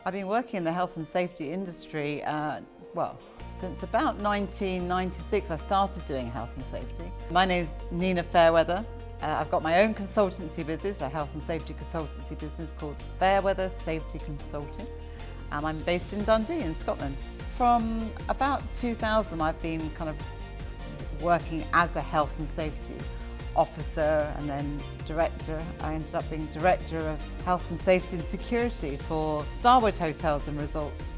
I've been working in the health and safety industry, since about 1996 I started doing health and safety. My name is Nina Fairweather. I've got my own consultancy business, a health and safety consultancy business called Fairweather Safety Consulting, and I'm based in Dundee in Scotland. From about 2000 I've been kind of working as a health and safety officer and then director. I ended up being director of health and safety and security for Starwood Hotels and Resorts,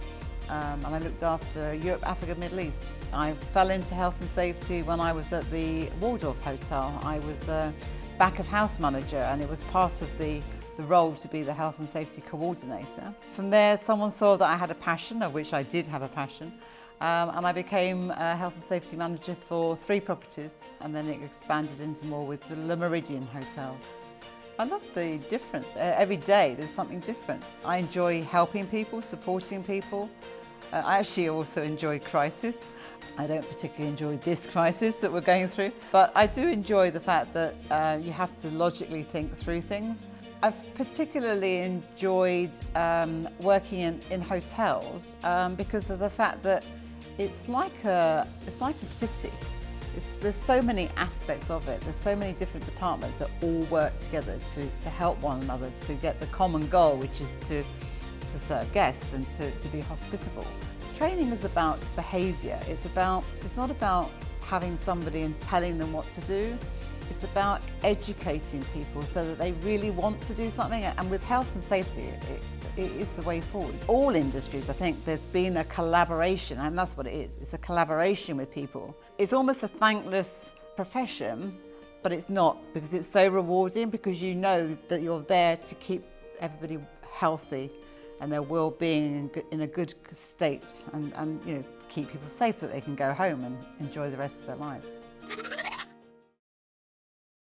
and I looked after Europe, Africa, Middle East. I fell into health and safety when I was at the Waldorf Hotel. I was a back of house manager, and it was part of the role to be the health and safety coordinator. From there, someone saw that I had a passion, of which I did have a passion, and I became a health and safety manager for 3 properties, and then it expanded into more with the Le Méridien hotels. I love the difference. Every day there's something different. I enjoy helping people, supporting people. I actually also enjoy crisis. I don't particularly enjoy this crisis that we're going through, but I do enjoy the fact that you have to logically think through things. I've particularly enjoyed working in hotels because of the fact that it's like a city. There's so many aspects of it. There's so many different departments that all work together to help one another to get the common goal, which is to serve guests and to be hospitable. Training is about behaviour. It's not about having somebody and telling them what to do. It's about educating people so that they really want to do something. And with health and safety, it is the way forward. All industries, I think, there's been a collaboration, and that's what it is. It's a collaboration with people. It's almost a thankless profession, but it's not, because it's so rewarding, because you know that you're there to keep everybody healthy and their well-being in a good state, and keep people safe so that they can go home and enjoy the rest of their lives.